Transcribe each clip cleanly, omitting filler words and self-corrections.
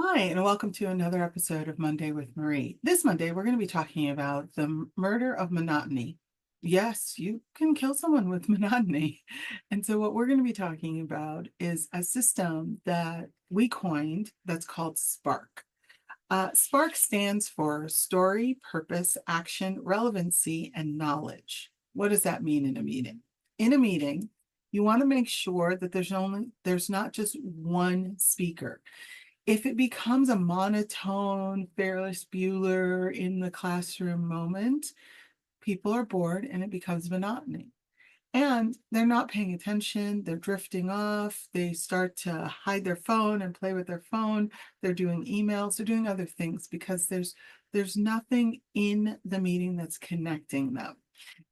Hi, and welcome to another episode of Monday with Marie. This Monday, we're going to be talking about the murder of monotony. Yes, you can kill someone with monotony. And so, what we're going to be talking about is a system that we coined that's called SPARK. SPARK stands for Story, Purpose, Action, Relevancy, and Knowledge. What does that mean in a meeting? In a meeting, you want to make sure that there's not just one speaker. If it becomes a monotone Ferris Bueller in the classroom moment, people are bored and it becomes monotony. And they're not paying attention, they're drifting off, they start to hide their phone and play with their phone, they're doing emails, they're doing other things because there's nothing in the meeting that's connecting them.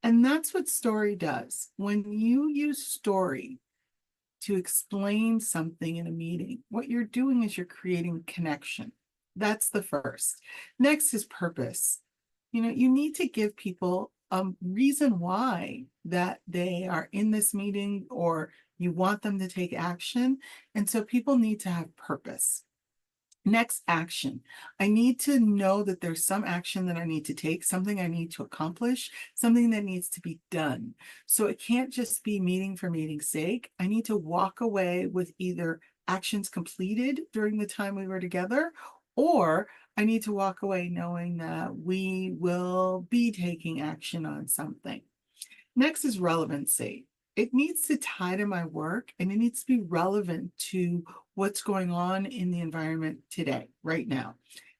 And that's what story does. When you use story to explain something in a meeting, what you're doing is you're creating connection. That's the first. Next is purpose. You need to give people a reason why that they are in this meeting or you want them to take action. And so people need to have purpose. Next, action. I need to know that there's some action that I need to take, something I need to accomplish, something that needs to be done. So it can't just be meeting for meeting's sake. I need to walk away with either actions completed during the time we were together, or I need to walk away knowing that we will be taking action on something. Next is relevancy. It needs to tie to my work and it needs to be relevant to what's going on in the environment today, right now.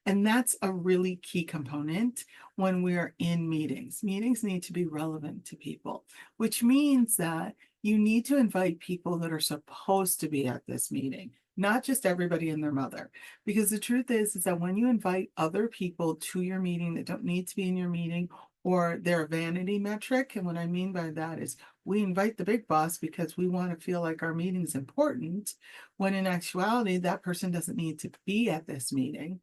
And that's a really key component when we're in meetings. Meetings need to be relevant to people, which means that you need to invite people that are supposed to be at this meeting, not just everybody and their mother. Because the truth is that when you invite other people to your meeting that don't need to be in your meeting, or they're a vanity metric. And what I mean by that is we invite the big boss because we want to feel like our meeting's important, when in actuality, that person doesn't need to be at this meeting.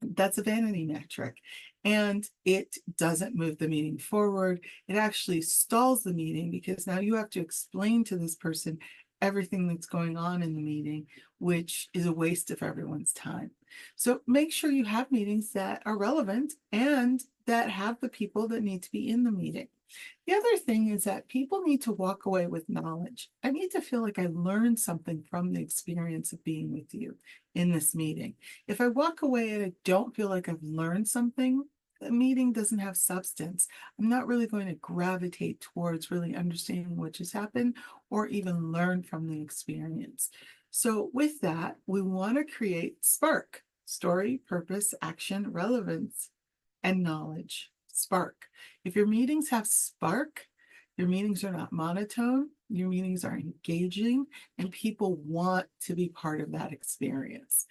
That's a vanity metric. And it doesn't move the meeting forward. It actually stalls the meeting because now you have to explain to this person everything that's going on in the meeting, which is a waste of everyone's time. So make sure you have meetings that are relevant and that have the people that need to be in the meeting. The other thing is that people need to walk away with knowledge. I need to feel like I learned something from the experience of being with you in this meeting. If I walk away and I don't feel like I've learned something, the meeting doesn't have substance. I'm not really going to gravitate towards really understanding what just happened or even learn from the experience. So, with that, we want to create spark: story, purpose, action, relevance, and knowledge. Spark. If your meetings have spark, your meetings are not monotone, your meetings are engaging, and people want to be part of that experience.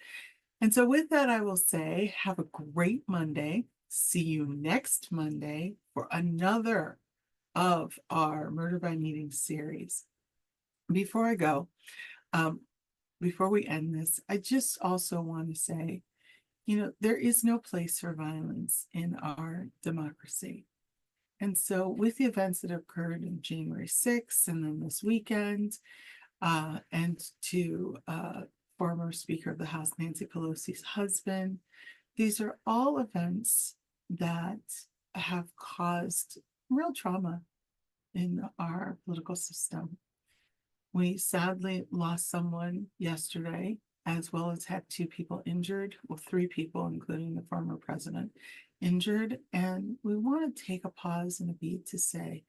And so, with that, I will say, have a great Monday. See you next Monday for another of our Murder by Meeting series. Before I go, um, before we end this, I just also want to say, there is no place for violence in our democracy. And so, with the events that occurred in January 6th and then this weekend, and to former Speaker of the House, Nancy Pelosi's husband, these are all events that have caused real trauma in our political system. We sadly lost someone yesterday, as well as had two people injured, well, three people, including the former president, injured. And we want to take a pause and a beat to say,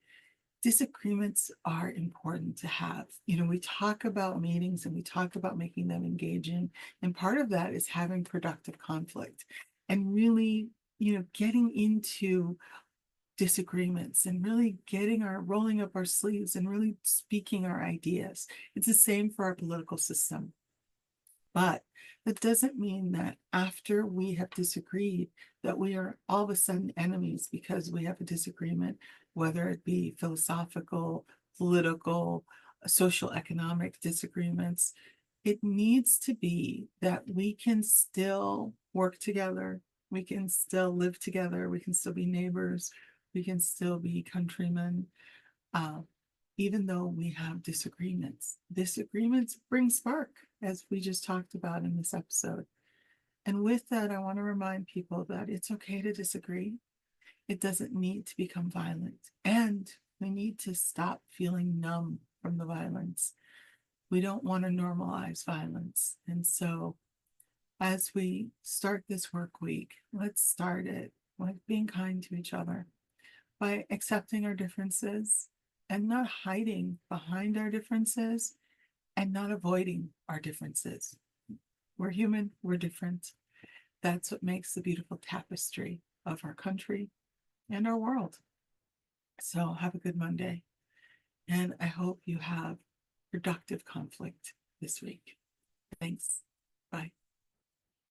disagreements are important to have. We talk about meetings and we talk about making them engaging. And part of that is having productive conflict and really, getting into disagreements and really rolling up our sleeves and really speaking our ideas. It's the same for our political system. But that doesn't mean that after we have disagreed, that we are all of a sudden enemies because we have a disagreement, whether it be philosophical, political, social, economic disagreements. It needs to be that we can still work together, we can still live together, we can still be neighbors, we can still be countrymen, uh, even though we have disagreements. Disagreements bring spark, as we just talked about in this episode. And with that, I want to remind people that it's okay to disagree. It doesn't need to become violent. And we need to stop feeling numb from the violence. We don't want to normalize violence. And so, as we start this work week, let's start it with being kind to each other by accepting our differences and not hiding behind our differences and not avoiding our differences. We're human, we're different. That's what makes the beautiful tapestry of our country and our world. So have a good Monday. And I hope you have productive conflict this week. Thanks. Bye.